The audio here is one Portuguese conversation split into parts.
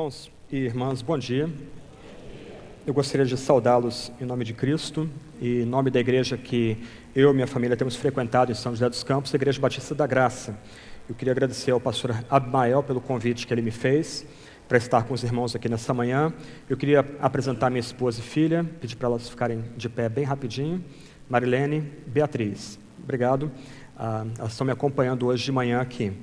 Irmãos e irmãs, bom dia. Eu gostaria de saudá-los em nome de Cristo e em nome da igreja que eu e minha família temos frequentado em São José dos Campos, a Igreja Batista da Graça. Eu queria agradecer ao pastor Abimael pelo convite que ele me fez para estar com os irmãos aqui nessa manhã. Eu queria apresentar minha esposa e filha, pedir para elas ficarem de pé bem rapidinho. Marilene, Beatriz, obrigado. Elas estão me acompanhando hoje de manhã aqui.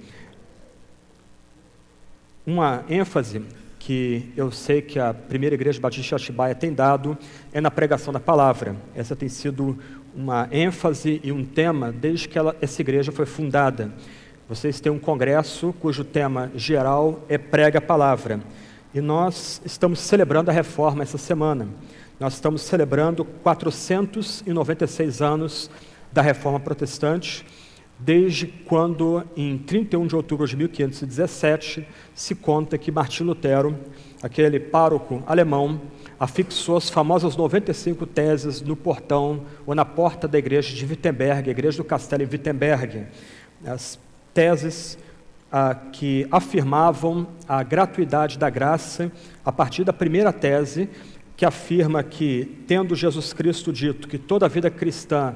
Uma ênfase que eu sei que a primeira igreja batista de Atibaia tem dado é na pregação da palavra. Essa tem sido uma ênfase e um tema desde que essa igreja foi fundada. Vocês têm um congresso cujo tema geral é Prega a Palavra. E nós estamos celebrando a reforma essa semana. Nós estamos celebrando 496 anos da reforma protestante, desde quando, em 31 de outubro de 1517, se conta que Martinho Lutero, aquele pároco alemão, afixou as famosas 95 teses no portão ou na porta da igreja de Wittenberg, a igreja do castelo em Wittenberg. As teses que afirmavam a gratuidade da graça a partir da primeira tese, que afirma que, tendo Jesus Cristo dito que toda a vida cristã,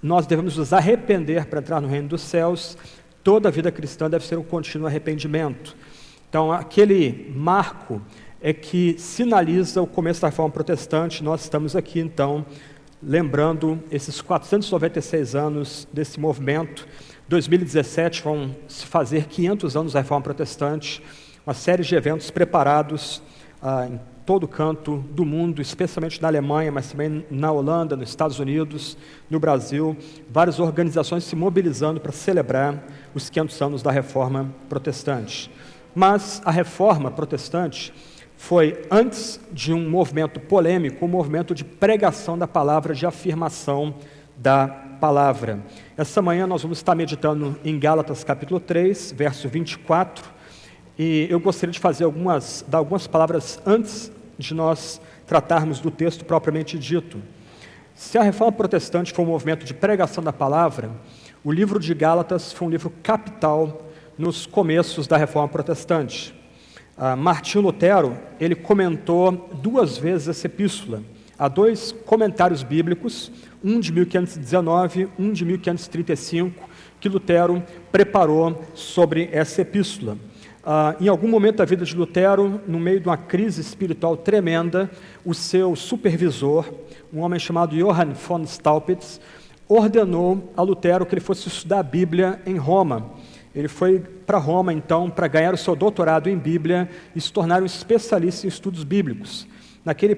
nós devemos nos arrepender para entrar no reino dos céus, toda a vida cristã deve ser um contínuo arrependimento. Então, aquele marco é que sinaliza o começo da reforma protestante. Nós estamos aqui, então, lembrando esses 496 anos desse movimento. 2017 vão se fazer 500 anos da reforma protestante, uma série de eventos preparados em todo canto do mundo, especialmente na Alemanha, mas também na Holanda, nos Estados Unidos, no Brasil, várias organizações se mobilizando para celebrar os 500 anos da Reforma Protestante. Mas a Reforma Protestante foi, antes de um movimento polêmico, um movimento de pregação da palavra, de afirmação da palavra. Essa manhã nós vamos estar meditando em Gálatas capítulo 3, verso 24, e eu gostaria de dar algumas palavras antes de nós tratarmos do texto propriamente dito. Se a Reforma Protestante foi um movimento de pregação da palavra, o livro de Gálatas foi um livro capital nos começos da Reforma Protestante. Martinho Lutero, ele comentou 2 vezes essa epístola. Há 2 comentários bíblicos, um de 1519, um de 1535, que Lutero preparou sobre essa epístola. Em algum momento da vida de Lutero, no meio de uma crise espiritual tremenda, o seu supervisor, um homem chamado Johann von Staupitz, ordenou a Lutero que ele fosse estudar a Bíblia em Roma. Ele foi para Roma, então, para ganhar o seu doutorado em Bíblia e se tornar um especialista em estudos bíblicos. Naquele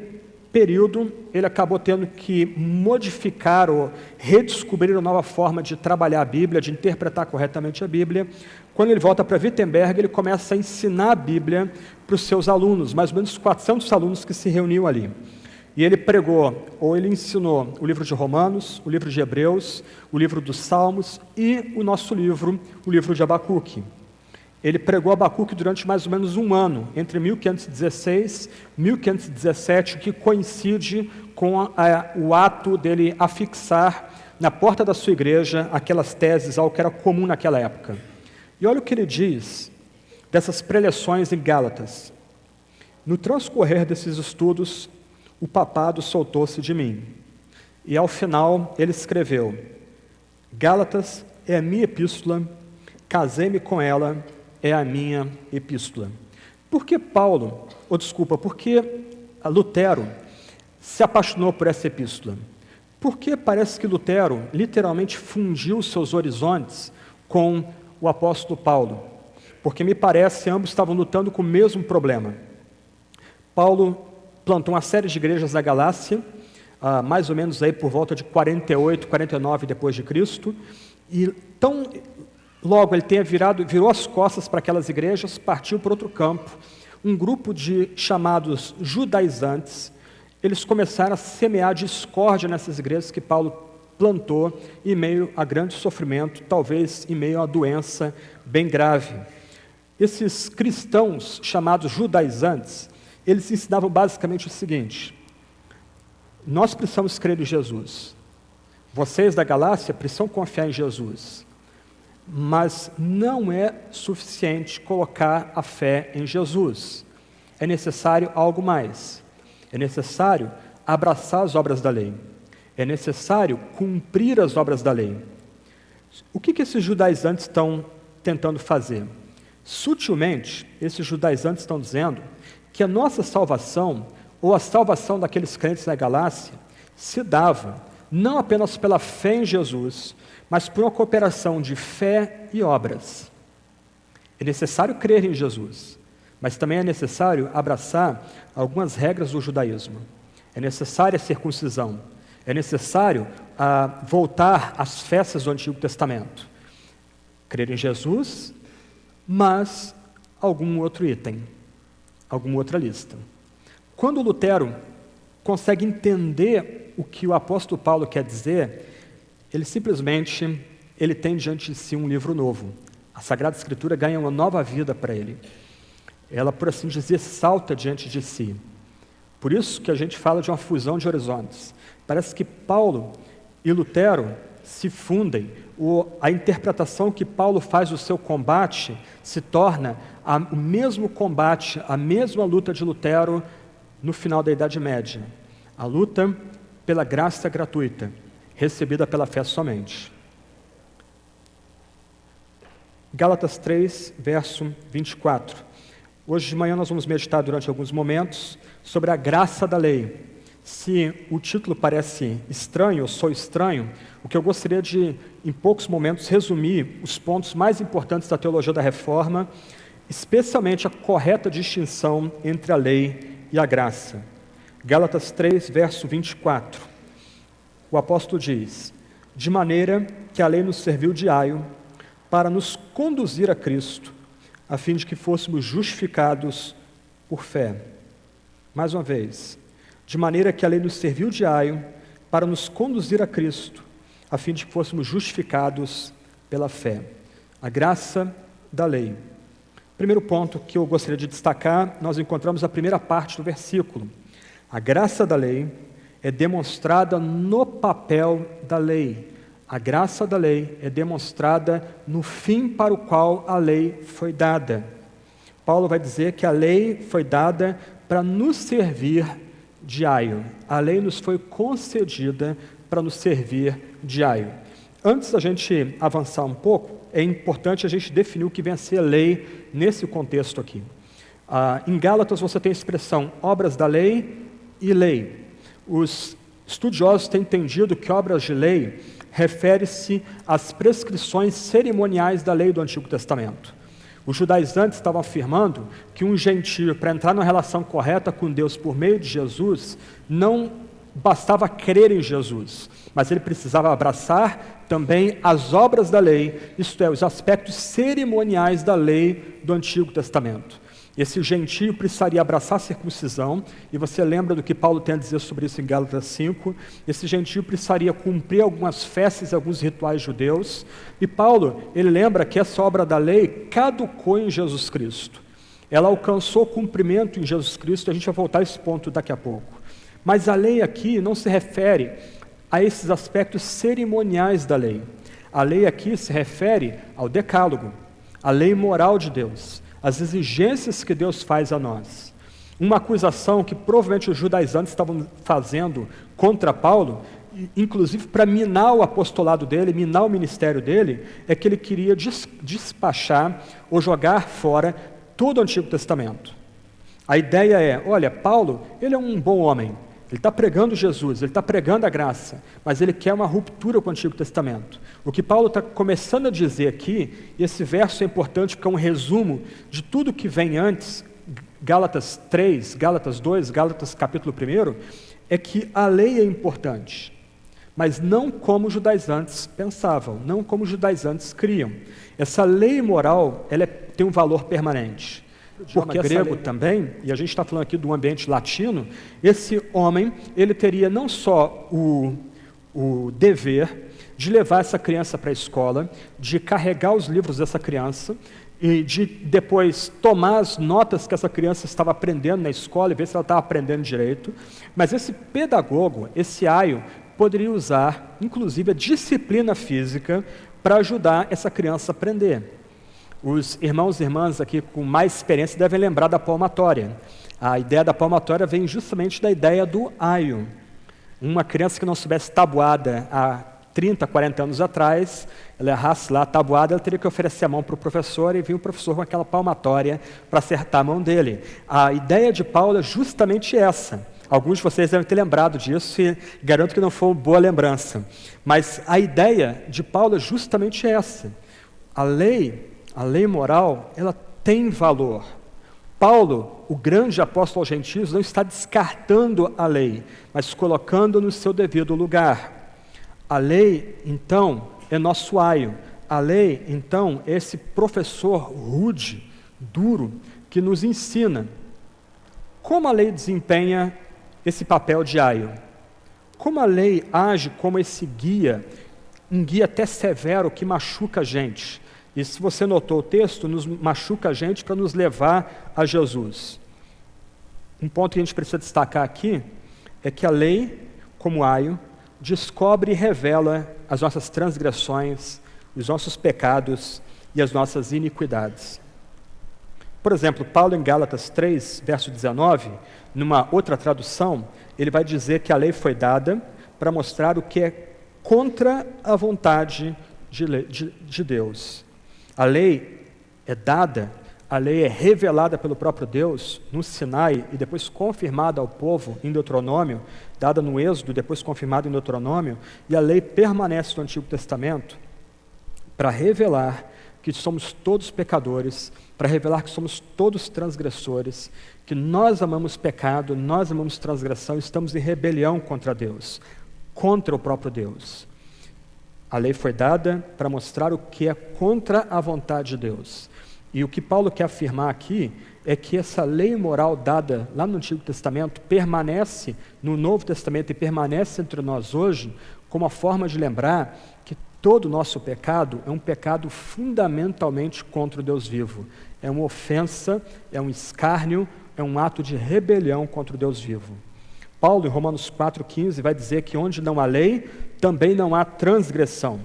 período, ele acabou tendo que modificar ou redescobrir uma nova forma de trabalhar a Bíblia, de interpretar corretamente a Bíblia. Quando ele volta para Wittenberg, ele começa a ensinar a Bíblia para os seus alunos, mais ou menos 400 alunos que se reuniam ali. E ele pregou, ou ele ensinou, o livro de Romanos, o livro de Hebreus, o livro dos Salmos e o nosso livro, o livro de Abacuque. Ele pregou Abacuque durante mais ou menos um ano, entre 1516 e 1517, que coincide com o ato dele afixar na porta da sua igreja aquelas teses, algo que era comum naquela época. E olha o que ele diz dessas preleções em Gálatas. No transcorrer desses estudos, o papado soltou-se de mim. E ao final ele escreveu: Gálatas é a minha epístola, casei-me com ela, é a minha epístola. Por que Lutero se apaixonou por essa epístola? Porque parece que Lutero literalmente fundiu seus horizontes com o apóstolo Paulo. Porque me parece que ambos estavam lutando com o mesmo problema. Paulo plantou uma série de igrejas na Galácia, mais ou menos aí por volta de 48, 49 depois de Cristo, e logo ele virou as costas para aquelas igrejas, partiu para outro campo. Um grupo de chamados judaizantes, eles começaram a semear discórdia nessas igrejas que Paulo plantou em meio a grande sofrimento, talvez em meio a uma doença bem grave. Esses cristãos chamados judaizantes, eles ensinavam basicamente o seguinte: nós precisamos crer em Jesus. Vocês da Galácia precisam confiar em Jesus. mas não é suficiente colocar a fé em Jesus. É necessário algo mais. É necessário abraçar as obras da lei. É necessário cumprir as obras da lei. O que esses judaizantes estão tentando fazer? Sutilmente, esses judaizantes estão dizendo que a nossa salvação, ou a salvação daqueles crentes na Galácia, se dava não apenas pela fé em Jesus, mas por uma cooperação de fé e obras. É necessário crer em Jesus, mas também é necessário abraçar algumas regras do judaísmo. É necessária a circuncisão, é necessário voltar às festas do Antigo Testamento. Crer em Jesus, mas algum outro item, alguma outra lista. Quando Lutero consegue entender o que o apóstolo Paulo quer dizer, ele tem diante de si um livro novo. A Sagrada Escritura ganha uma nova vida para ele. Ela, por assim dizer, salta diante de si. Por isso que a gente fala de uma fusão de horizontes. Parece que Paulo e Lutero se fundem. A interpretação que Paulo faz do seu combate se torna o mesmo combate, a mesma luta de Lutero no final da Idade Média. A luta pela graça gratuita, recebida pela fé somente. Gálatas 3, verso 24. Hoje de manhã nós vamos meditar durante alguns momentos sobre a graça da lei. Se o título parece estranho, eu sou estranho, o que eu gostaria de, em poucos momentos, resumir os pontos mais importantes da teologia da Reforma, especialmente a correta distinção entre a lei e a graça. Gálatas 3, verso 24. O apóstolo diz: de maneira que a lei nos serviu de aio para nos conduzir a Cristo, a fim de que fôssemos justificados por fé. Mais uma vez, de maneira que a lei nos serviu de aio para nos conduzir a Cristo, a fim de que fôssemos justificados pela fé. A graça da lei. Primeiro ponto que eu gostaria de destacar, nós encontramos a primeira parte do versículo. A graça da lei é demonstrada no papel da lei. A graça da lei é demonstrada no fim para o qual a lei foi dada. Paulo vai dizer que a lei foi dada para nos servir de aio. A lei nos foi concedida para nos servir de aio. Antes da gente avançar um pouco, é importante a gente definir o que vem a ser lei nesse contexto aqui. Em Gálatas você tem a expressão obras da lei e lei. Os estudiosos têm entendido que obras de lei refere-se às prescrições cerimoniais da lei do Antigo Testamento. Os judaizantes estavam afirmando que um gentio, para entrar numa relação correta com Deus por meio de Jesus, não bastava crer em Jesus, mas ele precisava abraçar também as obras da lei, isto é, os aspectos cerimoniais da lei do Antigo Testamento. Esse gentio precisaria abraçar a circuncisão, e você lembra do que Paulo tem a dizer sobre isso em Gálatas 5, esse gentio precisaria cumprir algumas festas, alguns rituais judeus, e Paulo, ele lembra que essa obra da lei caducou em Jesus Cristo. Ela alcançou cumprimento em Jesus Cristo, a gente vai voltar a esse ponto daqui a pouco. Mas a lei aqui não se refere a esses aspectos cerimoniais da lei. A lei aqui se refere ao decálogo, à lei moral de Deus, as exigências que Deus faz a nós. Uma acusação que provavelmente os judaizantes estavam fazendo contra Paulo, inclusive para minar o apostolado dele, minar o ministério dele, é que ele queria despachar ou jogar fora todo o Antigo Testamento. A ideia é, olha, Paulo, ele é um bom homem, ele está pregando Jesus, ele está pregando a graça, mas ele quer uma ruptura com o Antigo Testamento. O que Paulo está começando a dizer aqui, e esse verso é importante porque é um resumo de tudo que vem antes, Gálatas 3, Gálatas 2, Gálatas capítulo 1, é que a lei é importante, mas não como os judaizantes pensavam, não como os judaizantes criam. Essa lei moral, ela tem um valor permanente. Porque grego também, e a gente está falando aqui do ambiente latino, esse homem, ele teria não só o dever de levar essa criança para a escola, de carregar os livros dessa criança, e de depois tomar as notas que essa criança estava aprendendo na escola e ver se ela estava aprendendo direito, mas esse pedagogo, esse aio, poderia usar, inclusive, a disciplina física para ajudar essa criança a aprender. Os irmãos e irmãs aqui com mais experiência devem lembrar da palmatória. A ideia da palmatória vem justamente da ideia do aio. Uma criança que não soubesse tabuada há 30, 40 anos atrás, ela errasse lá a tabuada, ela teria que oferecer a mão para o professor e vir o professor com aquela palmatória para acertar a mão dele. A ideia de Paulo é justamente essa. Alguns de vocês devem ter lembrado disso e garanto que não foi uma boa lembrança. Mas a ideia de Paulo é justamente essa. A lei moral, ela tem valor. Paulo, o grande apóstolo aos gentios, não está descartando a lei, mas colocando no seu devido lugar. A lei, então, é nosso aio. A lei, então, é esse professor rude, duro, que nos ensina como a lei desempenha esse papel de aio. Como a lei age como esse guia, um guia até severo que machuca a gente. E se você notou o texto, nos machuca a gente para nos levar a Jesus. Um ponto que a gente precisa destacar aqui é que a lei, como aio, descobre e revela as nossas transgressões, os nossos pecados e as nossas iniquidades. Por exemplo, Paulo em Gálatas 3, verso 19, numa outra tradução, ele vai dizer que a lei foi dada para mostrar o que é contra a vontade de Deus. A lei é dada, a lei é revelada pelo próprio Deus no Sinai e depois confirmada ao povo em Deuteronômio, dada no Êxodo, depois confirmada em Deuteronômio, e a lei permanece no Antigo Testamento para revelar que somos todos pecadores, para revelar que somos todos transgressores, que nós amamos pecado, nós amamos transgressão, estamos em rebelião contra Deus, contra o próprio Deus. A lei foi dada para mostrar o que é contra a vontade de Deus. E o que Paulo quer afirmar aqui é que essa lei moral dada lá no Antigo Testamento permanece no Novo Testamento e permanece entre nós hoje como uma forma de lembrar que todo o nosso pecado é um pecado fundamentalmente contra o Deus vivo. É uma ofensa, é um escárnio, é um ato de rebelião contra o Deus vivo. Paulo, em Romanos 4,15, vai dizer que onde não há lei, também não há transgressão.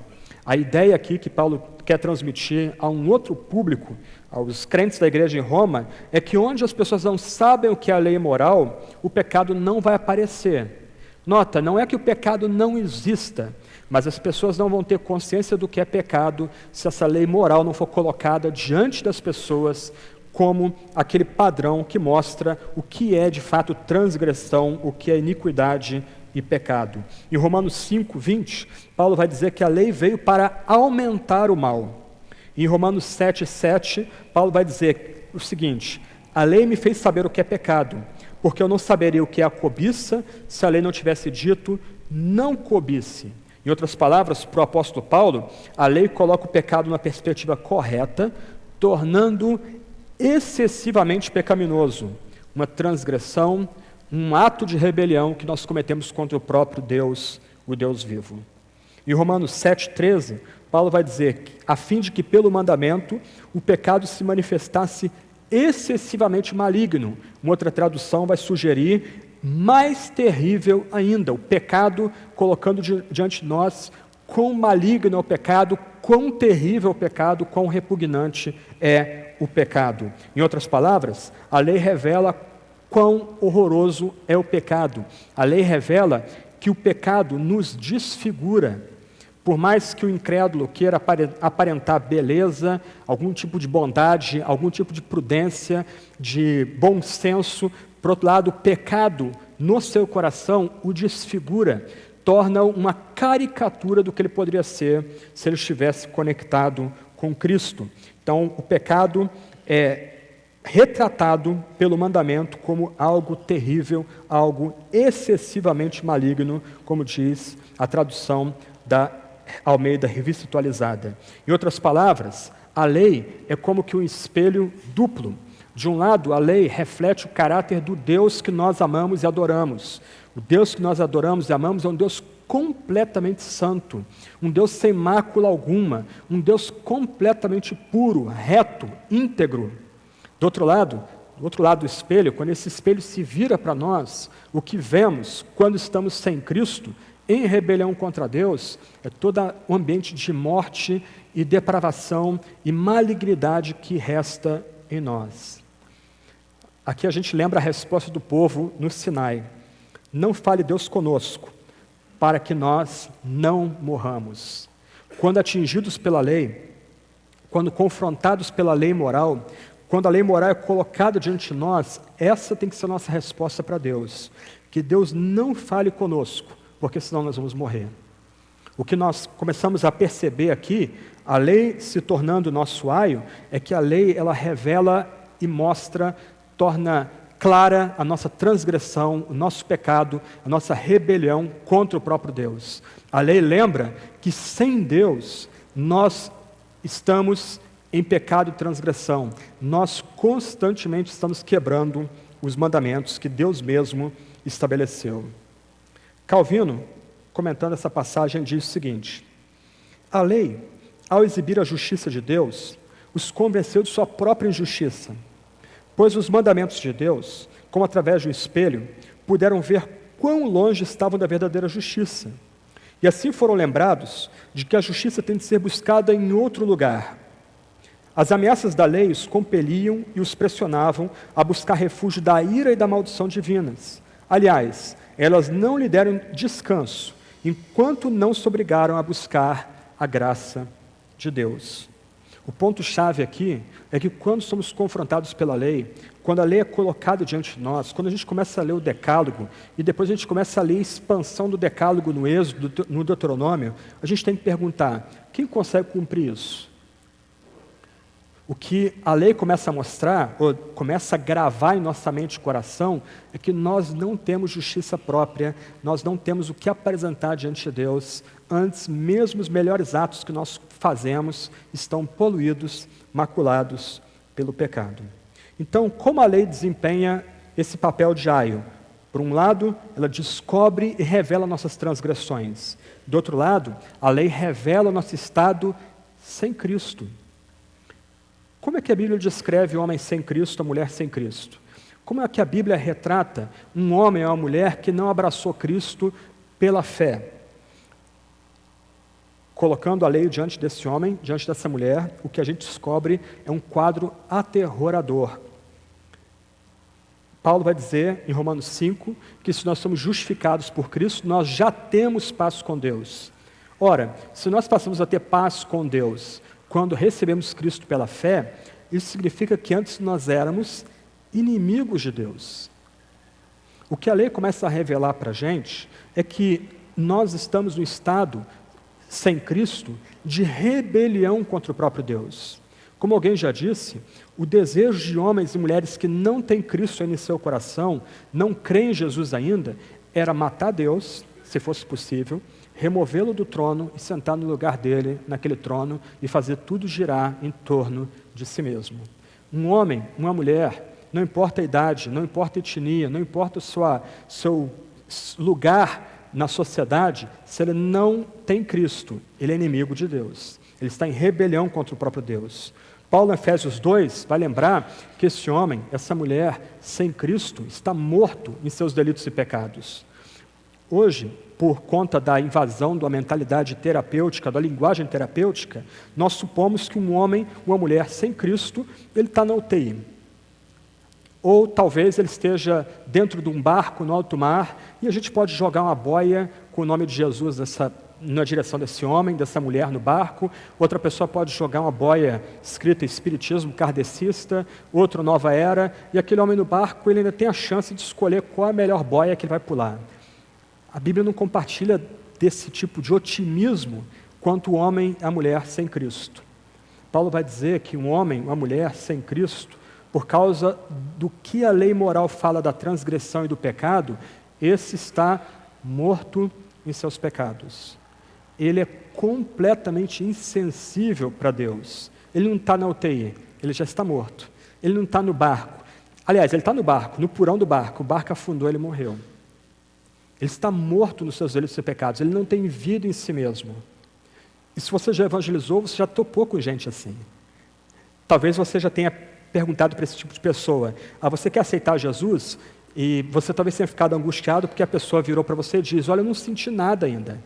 A ideia aqui que Paulo quer transmitir a um outro público, aos crentes da igreja em Roma, é que onde as pessoas não sabem o que é a lei moral, o pecado não vai aparecer. Nota, não é que o pecado não exista, mas as pessoas não vão ter consciência do que é pecado se essa lei moral não for colocada diante das pessoas como aquele padrão que mostra o que é de fato transgressão, o que é iniquidade e pecado. Em Romanos 5:20, Paulo vai dizer que a lei veio para aumentar o mal. Em Romanos 7:7, Paulo vai dizer o seguinte: a lei me fez saber o que é pecado, porque eu não saberia o que é a cobiça se a lei não tivesse dito, não cobice. Em outras palavras, para o apóstolo Paulo, a lei coloca o pecado na perspectiva correta, tornando excessivamente pecaminoso, uma transgressão, um ato de rebelião que nós cometemos contra o próprio Deus, o Deus vivo. Em Romanos 7,13, Paulo vai dizer que, a fim de que pelo mandamento o pecado se manifestasse excessivamente maligno. Uma outra tradução vai sugerir mais terrível ainda, o pecado colocando diante de nós quão maligno é o pecado, quão terrível é o pecado, quão repugnante é o pecado. Em outras palavras, a lei revela quão horroroso é o pecado. A lei revela que o pecado nos desfigura. Por mais que o incrédulo queira aparentar beleza, algum tipo de bondade, algum tipo de prudência, de bom senso, por outro lado, o pecado no seu coração o desfigura, torna uma caricatura do que ele poderia ser se ele estivesse conectado com Cristo. Então, o pecado é retratado pelo mandamento como algo terrível, algo excessivamente maligno, como diz a tradução da Almeida Revista Atualizada. Em outras palavras, a lei é como que um espelho duplo. De um lado, a lei reflete o caráter do Deus que nós amamos e adoramos. O Deus que nós adoramos e amamos é um Deus completamente santo, um Deus sem mácula alguma, um Deus completamente puro, reto, íntegro. Do outro lado do espelho, quando esse espelho se vira para nós, o que vemos quando estamos sem Cristo em rebelião contra Deus é todo o ambiente de morte e depravação e malignidade que resta em nós. Aqui a gente lembra a resposta do povo no Sinai: não fale Deus conosco, para que nós não morramos. Quando atingidos pela lei, quando confrontados pela lei moral, quando a lei moral é colocada diante de nós, essa tem que ser a nossa resposta para Deus: que Deus não fale conosco, porque senão nós vamos morrer. O que nós começamos a perceber aqui, a lei se tornando nosso aio, é que a lei ela revela e mostra, torna clara a nossa transgressão, o nosso pecado, a nossa rebelião contra o próprio Deus. A lei lembra que sem Deus nós estamos em pecado e transgressão. Nós constantemente estamos quebrando os mandamentos que Deus mesmo estabeleceu. Calvino, comentando essa passagem, diz o seguinte: a lei, ao exibir a justiça de Deus, os convenceu de sua própria injustiça, pois os mandamentos de Deus, como através de um espelho, puderam ver quão longe estavam da verdadeira justiça. E assim foram lembrados de que a justiça tem de ser buscada em outro lugar. As ameaças da lei os compeliam e os pressionavam a buscar refúgio da ira e da maldição divinas. Aliás, elas não lhe deram descanso, enquanto não se obrigaram a buscar a graça de Deus. O ponto-chave aqui é que quando somos confrontados pela lei, quando a lei é colocada diante de nós, quando a gente começa a ler o Decálogo, e depois a gente começa a ler a expansão do Decálogo no Êxodo, no Deuteronômio, a gente tem que perguntar: quem consegue cumprir isso? O que a lei começa a mostrar, ou começa a gravar em nossa mente e coração, é que nós não temos justiça própria, nós não temos o que apresentar diante de Deus. Antes, mesmo os melhores atos que nós fazemos estão poluídos, maculados pelo pecado. Então, como a lei desempenha esse papel de aio? Por um lado, ela descobre e revela nossas transgressões. Do outro lado, a lei revela o nosso estado sem Cristo. Como é que a Bíblia descreve o homem sem Cristo, a mulher sem Cristo? Como é que a Bíblia retrata um homem ou uma mulher que não abraçou Cristo pela fé? Colocando a lei diante desse homem, diante dessa mulher, o que a gente descobre é um quadro aterrorador. Paulo vai dizer em Romanos 5 que se nós somos justificados por Cristo, nós já temos paz com Deus. Ora, se nós passamos a ter paz com Deus quando recebemos Cristo pela fé, isso significa que antes nós éramos inimigos de Deus. O que a lei começa a revelar para a gente é que nós estamos no estado, sem Cristo, de rebelião contra o próprio Deus. Como alguém já disse, o desejo de homens e mulheres que não têm Cristo ainda em seu coração, não creem em Jesus ainda, era matar Deus, se fosse possível, removê-lo do trono e sentar no lugar dele, naquele trono, e fazer tudo girar em torno de si mesmo. Um homem, uma mulher, não importa a idade, não importa a etnia, não importa o seu lugar na sociedade, se ele não tem Cristo, ele é inimigo de Deus. Ele está em rebelião contra o próprio Deus. Paulo, em Efésios 2, vai lembrar que esse homem, essa mulher, sem Cristo, está morto em seus delitos e pecados. Hoje, por conta da invasão da mentalidade terapêutica, da linguagem terapêutica, nós supomos que um homem, uma mulher sem Cristo, ele está na UTI. Ou talvez ele esteja dentro de um barco no alto mar e a gente pode jogar uma boia com o nome de Jesus na direção desse homem, dessa mulher no barco. Outra pessoa pode jogar uma boia escrita Espiritismo kardecista, outra Nova Era, e aquele homem no barco ele ainda tem a chance de escolher qual é a melhor boia que ele vai pular. A Bíblia não compartilha desse tipo de otimismo quanto o homem e a mulher sem Cristo. Paulo vai dizer que um homem, uma mulher sem Cristo, por causa do que a lei moral fala da transgressão e do pecado, esse está morto em seus pecados. Ele é completamente insensível para Deus. Ele não está na UTI, ele já está morto. Ele não está no barco. Aliás, ele está no barco, no porão do barco. O barco afundou, ele morreu. Ele está morto nos seus delitos e pecados. Ele não tem vida em si mesmo. E se você já evangelizou, você já topou com gente assim. Talvez você já tenha perguntado para esse tipo de pessoa: você quer aceitar Jesus? E você talvez tenha ficado angustiado porque a pessoa virou para você e diz: olha, eu não senti nada ainda.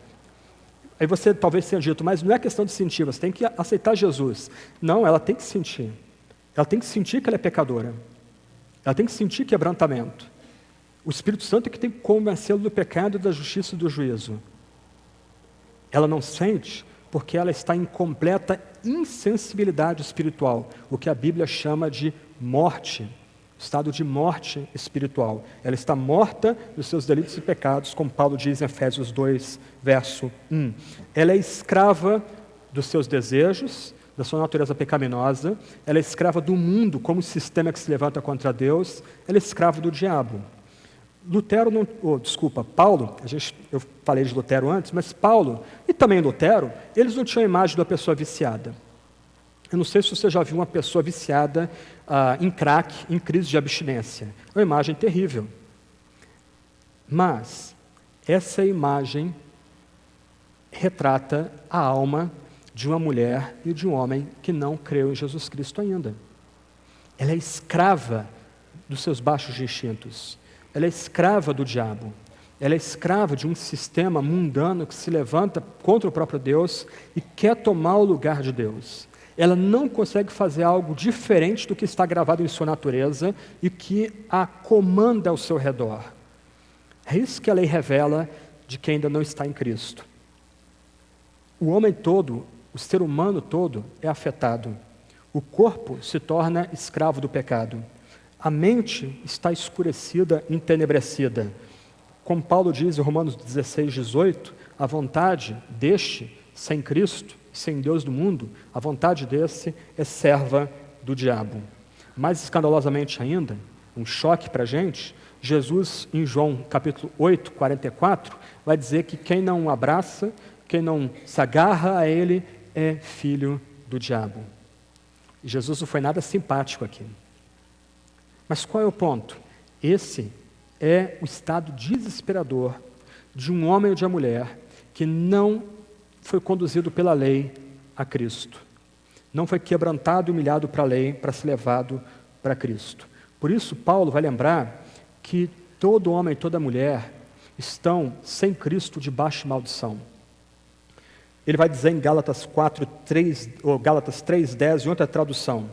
Aí você talvez tenha dito: mas não é questão de sentir, você tem que aceitar Jesus. Não, ela tem que sentir. Ela tem que sentir que ela é pecadora. Ela tem que sentir quebrantamento. O Espírito Santo é que tem que convencê-la do pecado, da justiça e do juízo. Ela não sente porque ela está em completa insensibilidade espiritual, o que a Bíblia chama de morte, estado de morte espiritual. Ela está morta dos seus delitos e pecados, como Paulo diz em Efésios 2, verso 1. Ela é escrava dos seus desejos, da sua natureza pecaminosa, ela é escrava do mundo como sistema que se levanta contra Deus, ela é escrava do diabo. Paulo, eu falei de Lutero antes, mas Paulo e também Lutero, eles não tinham a imagem de uma pessoa viciada. Eu não sei se você já viu uma pessoa viciada em crack, em crise de abstinência. É uma imagem terrível. Mas essa imagem retrata a alma de uma mulher e de um homem que não creu em Jesus Cristo ainda. Ela é escrava dos seus baixos instintos. Ela é escrava do diabo. Ela é escrava de um sistema mundano que se levanta contra o próprio Deus e quer tomar o lugar de Deus. Ela não consegue fazer algo diferente do que está gravado em sua natureza e que a comanda ao seu redor. É isso que a lei revela de quem ainda não está em Cristo. O homem todo, o ser humano todo é afetado. O corpo se torna escravo do pecado. A mente está escurecida, entenebrecida. Como Paulo diz em Romanos 16, 18, a vontade deste, sem Cristo, sem Deus do mundo, a vontade desse é serva do diabo. Mais escandalosamente ainda, um choque para a gente, Jesus, em João capítulo 8, 44, vai dizer que quem não o abraça, quem não se agarra a ele, é filho do diabo. E Jesus não foi nada simpático aqui. Mas qual é o ponto? Esse é o estado desesperador de um homem ou de uma mulher que não foi conduzido pela lei a Cristo. Não foi quebrantado e humilhado para a lei para ser levado para Cristo. Por isso, Paulo vai lembrar que todo homem e toda mulher estão sem Cristo debaixo de maldição. Ele vai dizer em Gálatas 3:10, em outra tradução: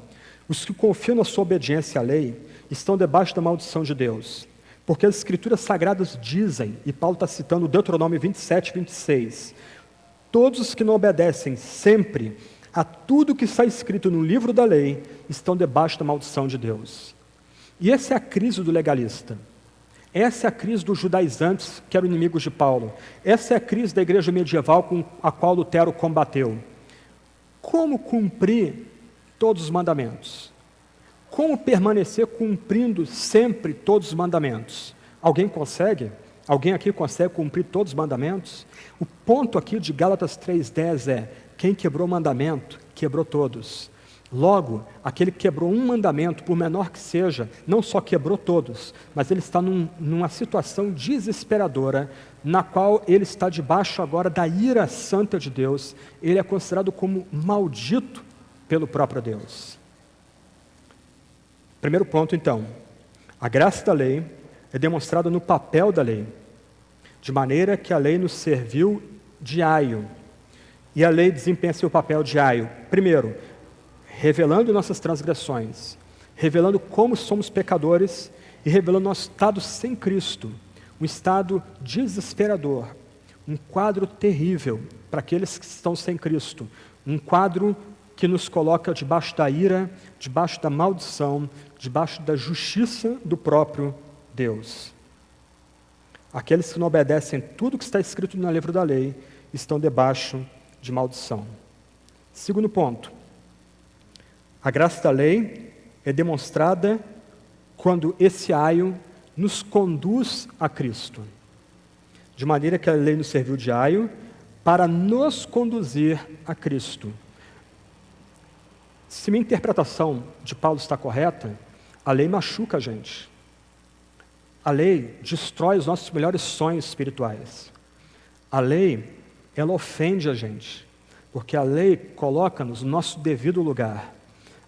os que confiam na sua obediência à lei estão debaixo da maldição de Deus, porque as Escrituras Sagradas dizem, e Paulo está citando Deuteronômio 27, 26, todos os que não obedecem sempre a tudo que está escrito no livro da lei estão debaixo da maldição de Deus. E essa é a crise do legalista. Essa é a crise dos judaizantes, que eram inimigos de Paulo. Essa é a crise da igreja medieval com a qual Lutero combateu. Como cumprir todos os mandamentos? Como permanecer cumprindo sempre todos os mandamentos? Alguém consegue? Alguém aqui consegue cumprir todos os mandamentos? O ponto aqui de Gálatas 3:10 é: quem quebrou o mandamento, quebrou todos. Logo, aquele que quebrou um mandamento, por menor que seja, não só quebrou todos, mas ele está numa situação desesperadora, na qual ele está debaixo agora da ira santa de Deus. Ele é considerado como maldito pelo próprio Deus. Primeiro ponto, então: a graça da lei é demonstrada no papel da lei, de maneira que a lei nos serviu de aio. E a lei desempenha seu papel de aio, primeiro, revelando nossas transgressões, revelando como somos pecadores e revelando nosso estado sem Cristo, um estado desesperador, um quadro terrível para aqueles que estão sem Cristo, um quadro que nos coloca debaixo da ira, debaixo da maldição, debaixo da justiça do próprio Deus. Aqueles que não obedecem tudo que está escrito no livro da lei estão debaixo de maldição. Segundo ponto: a graça da lei é demonstrada quando esse aio nos conduz a Cristo, de maneira que a lei nos serviu de aio para nos conduzir a Cristo. Se minha interpretação de Paulo está correta, a lei machuca a gente. A lei destrói os nossos melhores sonhos espirituais. A lei, ela ofende a gente, porque a lei coloca-nos no nosso devido lugar.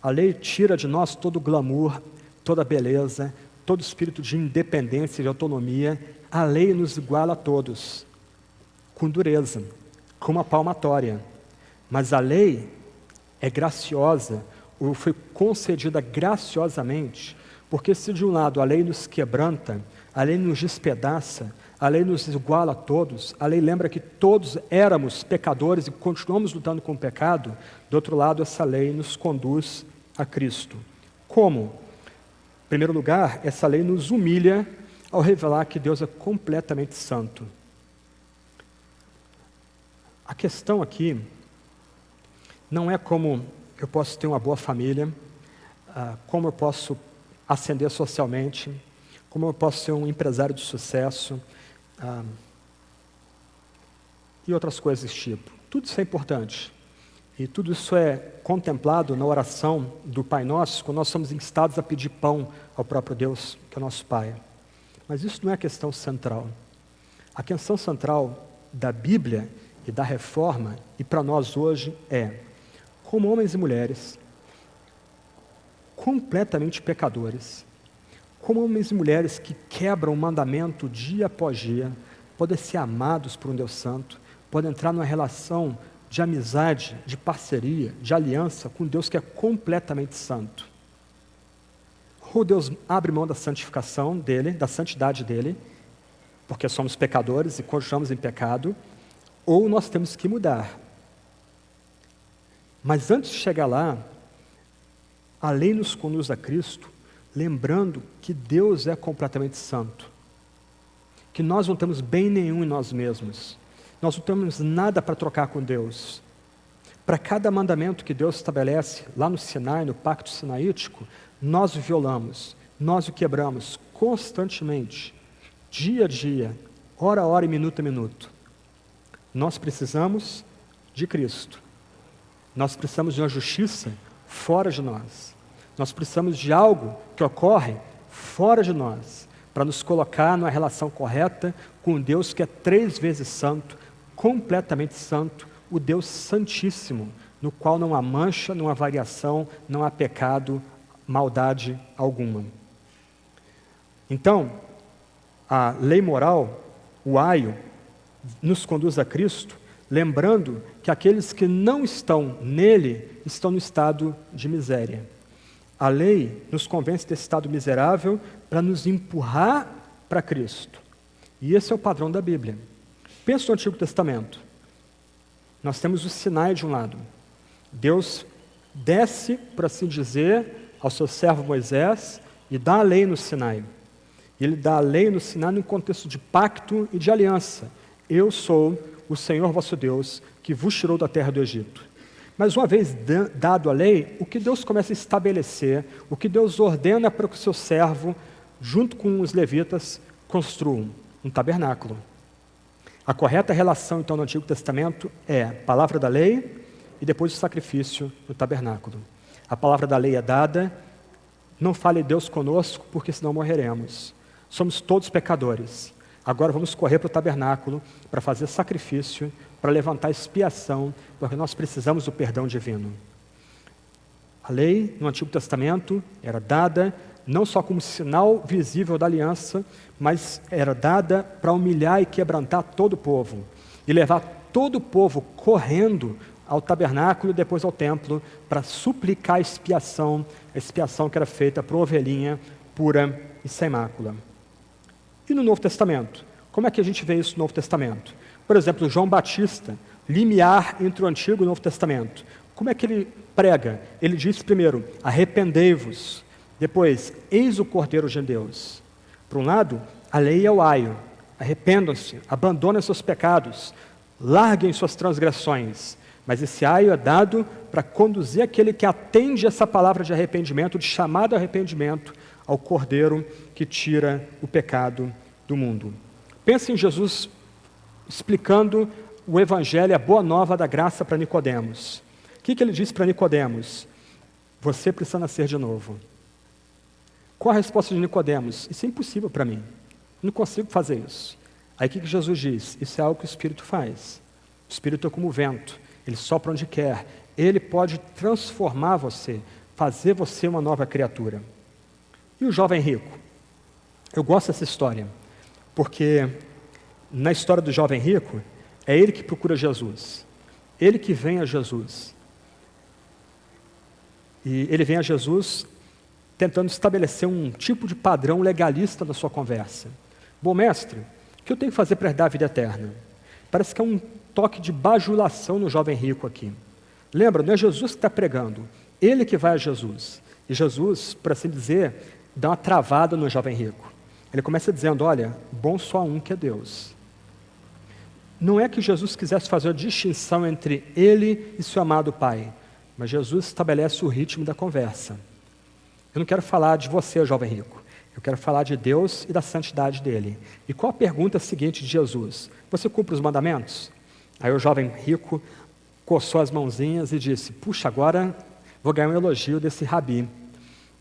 A lei tira de nós todo o glamour, toda a beleza, todo espírito de independência e de autonomia, a lei nos iguala a todos, com dureza, com uma palmatória. Mas a lei é graciosa, ou foi concedida graciosamente, porque se de um lado a lei nos quebranta, a lei nos despedaça, a lei nos iguala a todos, a lei lembra que todos éramos pecadores e continuamos lutando com o pecado, do outro lado essa lei nos conduz a Cristo. Como? Em primeiro lugar, essa lei nos humilha ao revelar que Deus é completamente santo. A questão aqui não é como eu posso ter uma boa família, como eu posso ascender socialmente, como eu posso ser um empresário de sucesso, e outras coisas desse tipo. Tudo isso é importante. E tudo isso é contemplado na oração do Pai Nosso, quando nós somos instados a pedir pão ao próprio Deus, que é o nosso Pai. Mas isso não é a questão central. A questão central da Bíblia e da reforma, e para nós hoje, é como homens e mulheres completamente pecadores, como homens e mulheres que quebram o mandamento dia após dia, podem ser amados por um Deus santo, podem entrar numa relação de amizade, de parceria, de aliança com Deus que é completamente santo. Ou Deus abre mão da santificação dele, da santidade dele, porque somos pecadores e continuamos em pecado, ou nós temos que mudar. Mas antes de chegar lá, a lei nos conduz a Cristo, lembrando que Deus é completamente santo, que nós não temos bem nenhum em nós mesmos, nós não temos nada para trocar com Deus. Para cada mandamento que Deus estabelece lá no Sinai, no pacto sinaítico, nós o violamos, nós o quebramos constantemente, dia a dia, hora a hora e minuto a minuto. Nós precisamos de Cristo, nós precisamos de uma justiça fora de nós. Nós precisamos de algo que ocorre fora de nós, para nos colocar numa relação correta com um Deus que é 3 vezes santo, completamente santo, o Deus santíssimo, no qual não há mancha, não há variação, não há pecado, maldade alguma. Então, a lei moral, o aio, nos conduz a Cristo, lembrando que aqueles que não estão nele, estão no estado de miséria. A lei nos convence desse estado miserável para nos empurrar para Cristo. E esse é o padrão da Bíblia. Pensa no Antigo Testamento. Nós temos o Sinai de um lado. Deus desce, por assim dizer, ao seu servo Moisés e dá a lei no Sinai. Ele dá a lei no Sinai num contexto de pacto e de aliança. Eu sou o Senhor vosso Deus, que vos tirou da terra do Egito. Mas uma vez dado a lei, o que Deus começa a estabelecer, o que Deus ordena para que o seu servo, junto com os levitas, construam um tabernáculo. A correta relação, então, no Antigo Testamento é a palavra da lei e depois o sacrifício no tabernáculo. A palavra da lei é dada, não fale Deus conosco, porque senão morreremos. Somos todos pecadores. Agora vamos correr para o tabernáculo para fazer sacrifício, para levantar expiação, porque nós precisamos do perdão divino. A lei no Antigo Testamento era dada não só como sinal visível da aliança, mas era dada para humilhar e quebrantar todo o povo, e levar todo o povo correndo ao tabernáculo e depois ao templo, para suplicar a expiação que era feita por uma ovelhinha pura e sem mácula. E no Novo Testamento? Como é que a gente vê isso no Novo Testamento? Por exemplo, João Batista, limiar entre o Antigo e o Novo Testamento. Como é que ele prega? Ele diz primeiro, arrependei-vos. Depois, eis o Cordeiro de Deus. Por um lado, a lei é o aio. Arrependam-se, abandonem seus pecados, larguem suas transgressões. Mas esse aio é dado para conduzir aquele que atende essa palavra de arrependimento, de chamado arrependimento, ao Cordeiro que tira o pecado do mundo. Pense em Jesus explicando o Evangelho, a boa nova da graça para Nicodemos. O que ele disse para Nicodemos? Você precisa nascer de novo. Qual a resposta de Nicodemos? Isso é impossível para mim. Não consigo fazer isso. Aí o que Jesus diz? Isso é algo que o Espírito faz. O Espírito é como o vento. Ele sopra onde quer. Ele pode transformar você, fazer você uma nova criatura. E o jovem rico? Eu gosto dessa história, porque na história do jovem rico, é ele que procura Jesus, ele que vem a Jesus. E ele vem a Jesus tentando estabelecer um tipo de padrão legalista na sua conversa. Bom, mestre, o que eu tenho que fazer para herdar a vida eterna? Parece que é um toque de bajulação no jovem rico aqui. Lembra, não é Jesus que está pregando, ele que vai a Jesus. E Jesus, por assim dizer, dá uma travada no jovem rico. Ele começa dizendo, olha, bom só um que é Deus. Não é que Jesus quisesse fazer a distinção entre ele e seu amado Pai, mas Jesus estabelece o ritmo da conversa. Eu não quero falar de você, jovem rico. Eu quero falar de Deus e da santidade dele. E qual a pergunta seguinte de Jesus? Você cumpre os mandamentos? Aí o jovem rico coçou as mãozinhas e disse, puxa, agora vou ganhar um elogio desse rabi.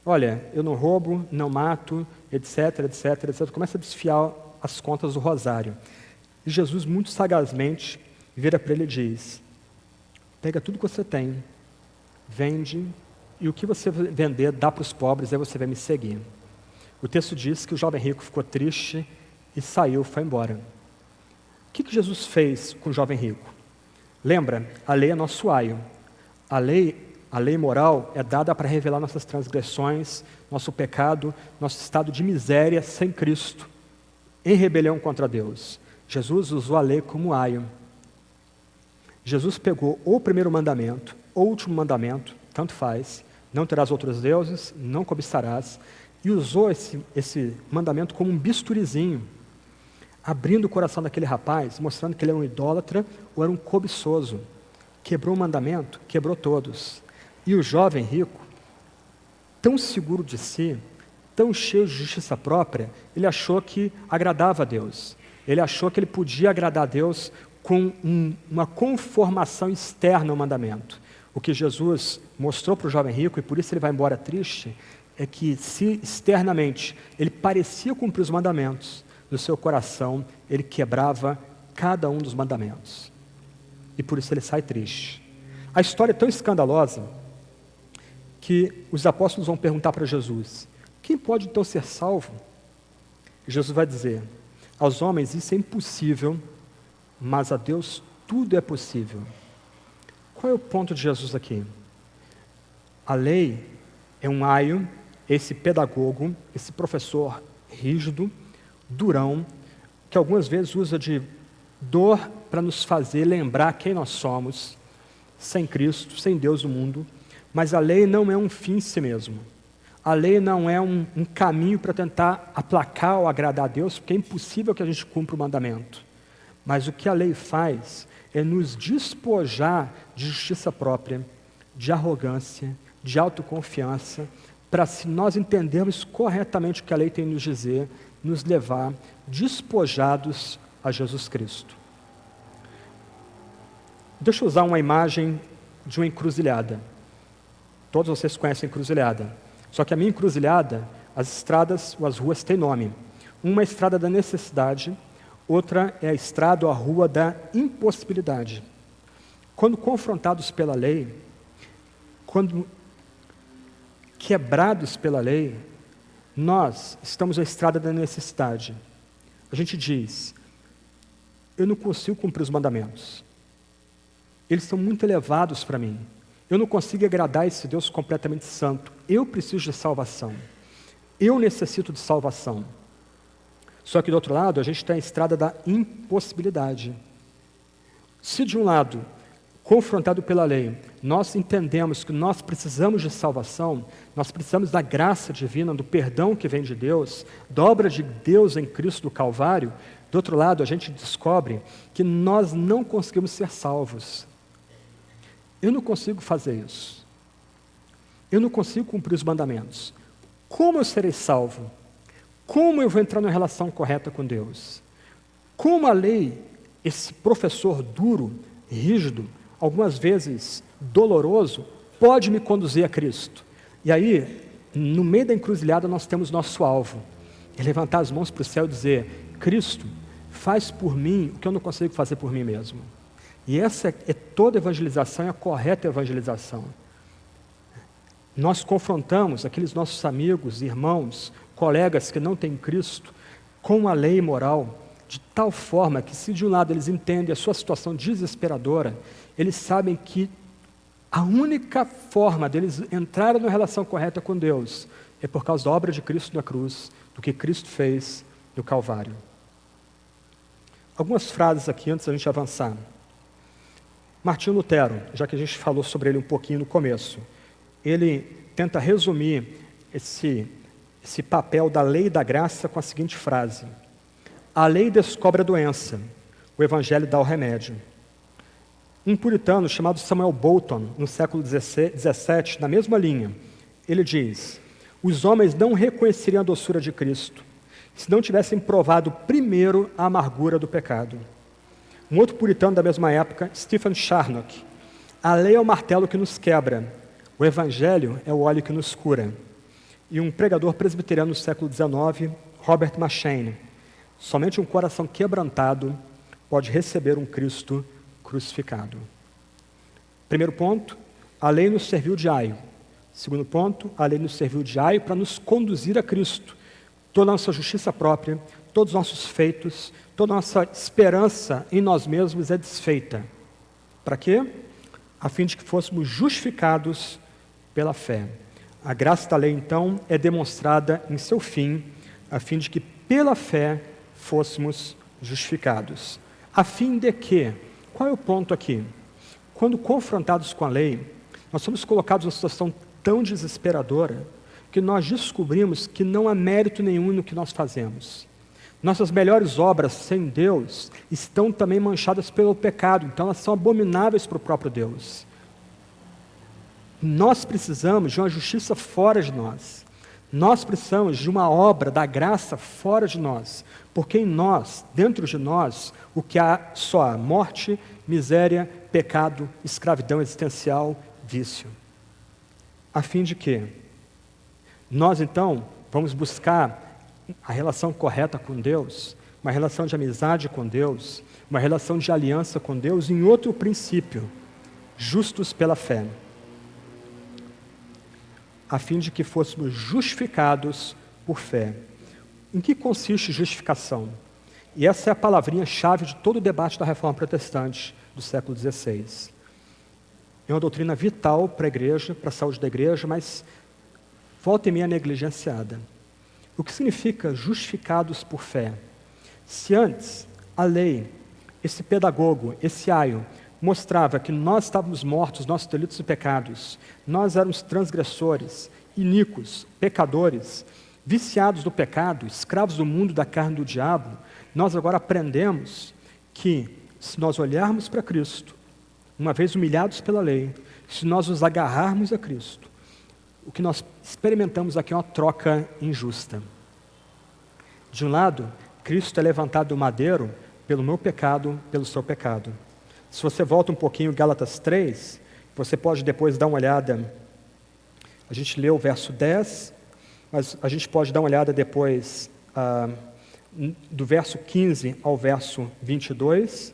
Olha, eu não roubo, não mato, etc, etc, etc. Começa a desfiar as contas do rosário. E Jesus, muito sagazmente, vira para ele e diz, pega tudo que você tem, vende, e o que você vender, dá para os pobres, aí você vai me seguir. O texto diz que o jovem rico ficou triste e saiu, foi embora. O que Jesus fez com o jovem rico? Lembra, a lei é nosso aio. A lei moral é dada para revelar nossas transgressões, nosso pecado, nosso estado de miséria sem Cristo, em rebelião contra Deus. Jesus usou a lei como aio. Jesus pegou ou o primeiro mandamento, ou o último mandamento, tanto faz, não terás outros deuses, não cobiçarás, e usou esse mandamento como um bisturizinho, abrindo o coração daquele rapaz, mostrando que ele era um idólatra ou era um cobiçoso. Quebrou o mandamento, quebrou todos. E o jovem rico, tão seguro de si, tão cheio de justiça própria, ele achou que agradava a Deus. Ele achou que ele podia agradar a Deus com uma conformação externa ao mandamento. O que Jesus mostrou para o jovem rico, e por isso ele vai embora triste, é que se externamente ele parecia cumprir os mandamentos, no seu coração ele quebrava cada um dos mandamentos. E por isso ele sai triste. A história é tão escandalosa que os apóstolos vão perguntar para Jesus, quem pode então ser salvo? E Jesus vai dizer, aos homens isso é impossível, mas a Deus tudo é possível. Qual é o ponto de Jesus aqui? A lei é um aio, esse pedagogo, esse professor rígido, durão, que algumas vezes usa de dor para nos fazer lembrar quem nós somos, sem Cristo, sem Deus no mundo, mas a lei não é um fim em si mesmo. A lei não é um caminho para tentar aplacar ou agradar a Deus, porque é impossível que a gente cumpra o mandamento. Mas o que a lei faz é nos despojar de justiça própria, de arrogância, de autoconfiança, para, se nós entendermos corretamente o que a lei tem a nos dizer, nos levar despojados a Jesus Cristo. Deixa eu usar uma imagem de uma encruzilhada. Todos vocês conhecem a encruzilhada. Só que a minha encruzilhada, as estradas ou as ruas têm nome. Uma é a estrada da necessidade, outra é a estrada ou a rua da impossibilidade. Quando confrontados pela lei, quando quebrados pela lei, nós estamos na estrada da necessidade. A gente diz, eu não consigo cumprir os mandamentos. Eles são muito elevados para mim. Eu não consigo agradar esse Deus completamente santo. Eu preciso de salvação. Eu necessito de salvação. Só que do outro lado, a gente está na estrada da impossibilidade. Se de um lado, confrontado pela lei, nós entendemos que nós precisamos de salvação, nós precisamos da graça divina, do perdão que vem de Deus, da obra de Deus em Cristo do Calvário, do outro lado, a gente descobre que nós não conseguimos ser salvos. Eu não consigo fazer isso. Eu não consigo cumprir os mandamentos. Como eu serei salvo? Como eu vou entrar numa relação correta com Deus? Como a lei, esse professor duro, rígido, algumas vezes doloroso, pode me conduzir a Cristo? E aí, no meio da encruzilhada, nós temos nosso alvo. É levantar as mãos para o céu e dizer, Cristo, faz por mim o que eu não consigo fazer por mim mesmo. E essa é toda evangelização, é a correta evangelização. Nós confrontamos aqueles nossos amigos, irmãos, colegas que não têm Cristo com a lei moral, de tal forma que, se de um lado eles entendem a sua situação desesperadora, eles sabem que a única forma deles entrarem na relação correta com Deus é por causa da obra de Cristo na cruz, do que Cristo fez no Calvário. Algumas frases aqui antes da gente avançar. Martinho Lutero, já que a gente falou sobre ele um pouquinho no começo, ele tenta resumir esse papel da lei e da graça com a seguinte frase: a lei descobre a doença, o evangelho dá o remédio. Um puritano chamado Samuel Bolton, no século XVII, na mesma linha, ele diz: os homens não reconheceriam a doçura de Cristo se não tivessem provado primeiro a amargura do pecado. Um outro puritano da mesma época, Stephen Charnock: a lei é o martelo que nos quebra, o evangelho é o óleo que nos cura. E um pregador presbiteriano no século XIX, Robert McCheyne: somente um coração quebrantado pode receber um Cristo crucificado. Primeiro ponto, a lei nos serviu de aio. Segundo ponto, a lei nos serviu de aio para nos conduzir a Cristo. Toda a nossa justiça própria, todos os nossos feitos, toda a nossa esperança em nós mesmos é desfeita. Para quê? A fim de que fôssemos justificados pela fé. A graça da lei, então, é demonstrada em seu fim, a fim de que pela fé fôssemos justificados. A fim de que? Qual é o ponto aqui? Quando confrontados com a lei, nós somos colocados numa situação tão desesperadora que nós descobrimos que não há mérito nenhum no que nós fazemos. Nossas melhores obras sem Deus estão também manchadas pelo pecado, então elas são abomináveis para o próprio Deus. Nós precisamos de uma justiça fora de nós. Nós precisamos de uma obra da graça fora de nós, porque em nós, dentro de nós, o que há só há morte, miséria, pecado, escravidão existencial, vício. A fim de que nós, então, vamos buscar a relação correta com Deus, uma relação de amizade com Deus, uma relação de aliança com Deus, em outro princípio, justos pela fé, a fim de que fôssemos justificados por fé. Em que consiste justificação? E essa é a palavrinha-chave de todo o debate da Reforma Protestante do século XVI. É uma doutrina vital para a igreja, para a saúde da igreja, mas volta e meia negligenciada. O que significa justificados por fé? Se antes a lei, esse pedagogo, esse aio, mostrava que nós estávamos mortos, nossos delitos e pecados, nós éramos transgressores, iníquos, pecadores, viciados do pecado, escravos do mundo, da carne do diabo, nós agora aprendemos que, se nós olharmos para Cristo, uma vez humilhados pela lei, se nós nos agarrarmos a Cristo, o que nós experimentamos aqui é uma troca injusta. De um lado, Cristo é levantado do madeiro pelo meu pecado, pelo seu pecado. Se você volta um pouquinho, Gálatas 3, você pode depois dar uma olhada, a gente leu o verso 10, mas a gente pode dar uma olhada depois do verso 15 ao verso 22.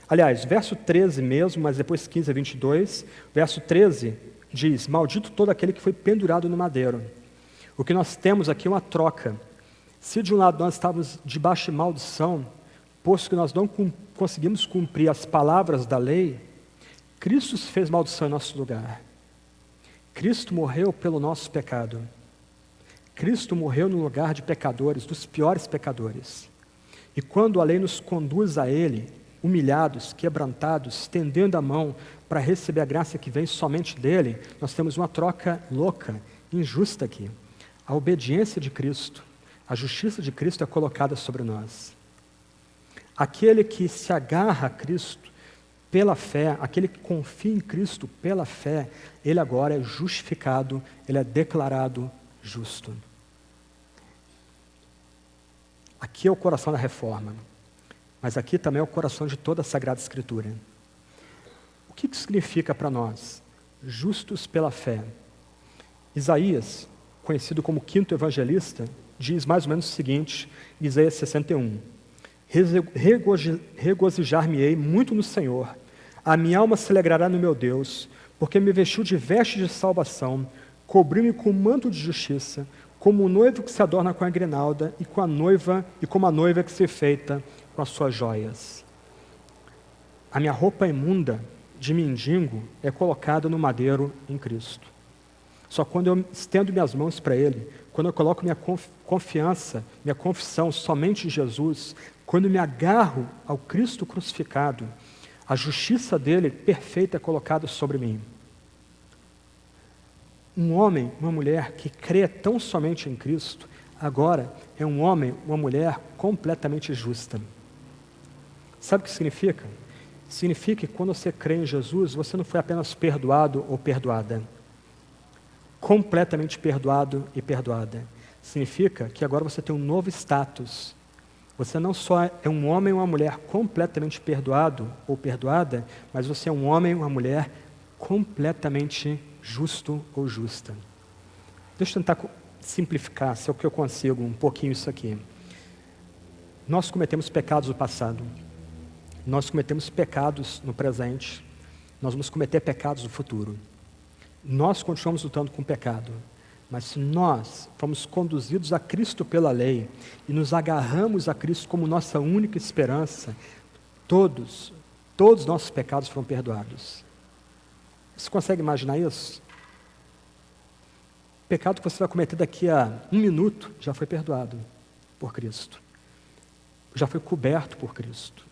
Aliás, verso 13 mesmo, mas depois 15 a 22. Verso 13 diz: maldito todo aquele que foi pendurado no madeiro. O que nós temos aqui é uma troca. Se de um lado nós estávamos debaixo de maldição, posto que nós não conseguimos cumprir as palavras da lei, Cristo se fez maldição em nosso lugar. Cristo morreu pelo nosso pecado. Cristo morreu no lugar de pecadores, dos piores pecadores. E quando a lei nos conduz a Ele, humilhados, quebrantados, estendendo a mão para receber a graça que vem somente dEle, nós temos uma troca louca, injusta aqui. A obediência de Cristo, a justiça de Cristo é colocada sobre nós. Aquele que se agarra a Cristo pela fé, aquele que confia em Cristo pela fé, ele agora é justificado, ele é declarado justo. Aqui é o coração da reforma, mas aqui também é o coração de toda a Sagrada Escritura. O que isso significa para nós? Justos pela fé. Isaías, conhecido como quinto evangelista, diz mais ou menos o seguinte, em Isaías 61. Regozijar-me-ei muito no Senhor, a minha alma se alegrará no meu Deus, porque me vestiu de vestes de salvação, cobriu-me com manto de justiça, como o noivo que se adorna com a grinalda e como a noiva que se feita com as suas joias. A minha roupa imunda de mendigo é colocada no madeiro em Cristo. Só quando eu estendo minhas mãos para Ele, quando eu coloco minha confiança, minha confissão somente em Jesus, quando eu me agarro ao Cristo crucificado, a justiça dele perfeita é colocada sobre mim. Um homem, uma mulher que crê tão somente em Cristo, agora é um homem, uma mulher completamente justa. Sabe o que significa? Significa que quando você crê em Jesus, você não foi apenas perdoado ou perdoada. Completamente perdoado e perdoada. Significa que agora você tem um novo status. Você não só é um homem ou uma mulher completamente perdoado ou perdoada, mas você é um homem ou uma mulher completamente justo ou justa. Deixa eu tentar simplificar, se é o que eu consigo, um pouquinho isso aqui. Nós cometemos pecados no passado. Nós cometemos pecados no presente. Nós vamos cometer pecados no futuro. Nós continuamos lutando com o pecado. Mas se nós fomos conduzidos a Cristo pela lei e nos agarramos a Cristo como nossa única esperança, todos os nossos pecados foram perdoados. Você consegue imaginar isso? O pecado que você vai cometer daqui a 1 minuto já foi perdoado por Cristo. Já foi coberto por Cristo.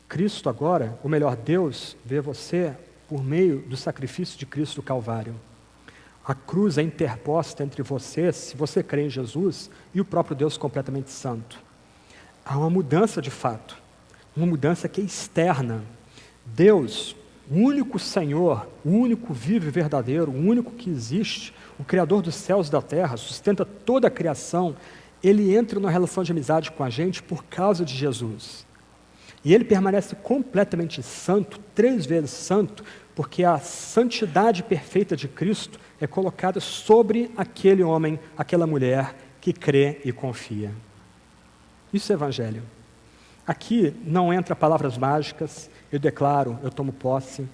Cristo agora, ou melhor, Deus vê você por meio do sacrifício de Cristo do Calvário. A cruz é interposta entre você, se você crê em Jesus, e o próprio Deus completamente santo. Há uma mudança de fato, uma mudança que é externa. Deus, o único Senhor, o único vivo e verdadeiro, o único que existe, o Criador dos céus e da terra, sustenta toda a criação, Ele entra numa relação de amizade com a gente por causa de Jesus. E Ele permanece completamente santo, 3 vezes santo, porque a santidade perfeita de Cristo é colocada sobre aquele homem, aquela mulher que crê e confia. Isso é evangelho. Aqui não entra palavras mágicas, eu declaro, eu tomo posse.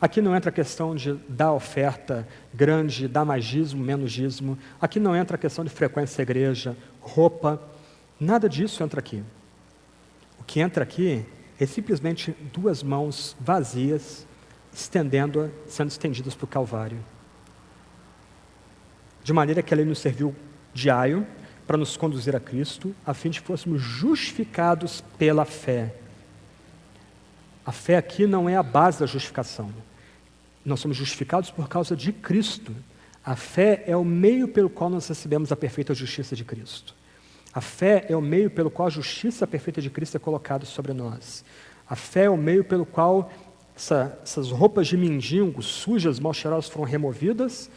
Aqui não entra a questão de dar oferta grande, dar mais dízimo, menos dízimo. Aqui não entra a questão de frequência à igreja, roupa. Nada disso entra aqui. O que entra aqui é simplesmente 2 mãos vazias, sendo estendidas para o Calvário. De maneira que a lei nos serviu de aio para nos conduzir a Cristo, a fim de que fôssemos justificados pela fé. A fé aqui não é a base da justificação. Nós somos justificados por causa de Cristo. A fé é o meio pelo qual nós recebemos a perfeita justiça de Cristo. A fé é o meio pelo qual a justiça perfeita de Cristo é colocada sobre nós. A fé é o meio pelo qual essas roupas de mendigo, sujas, mal cheirosas, foram removidas,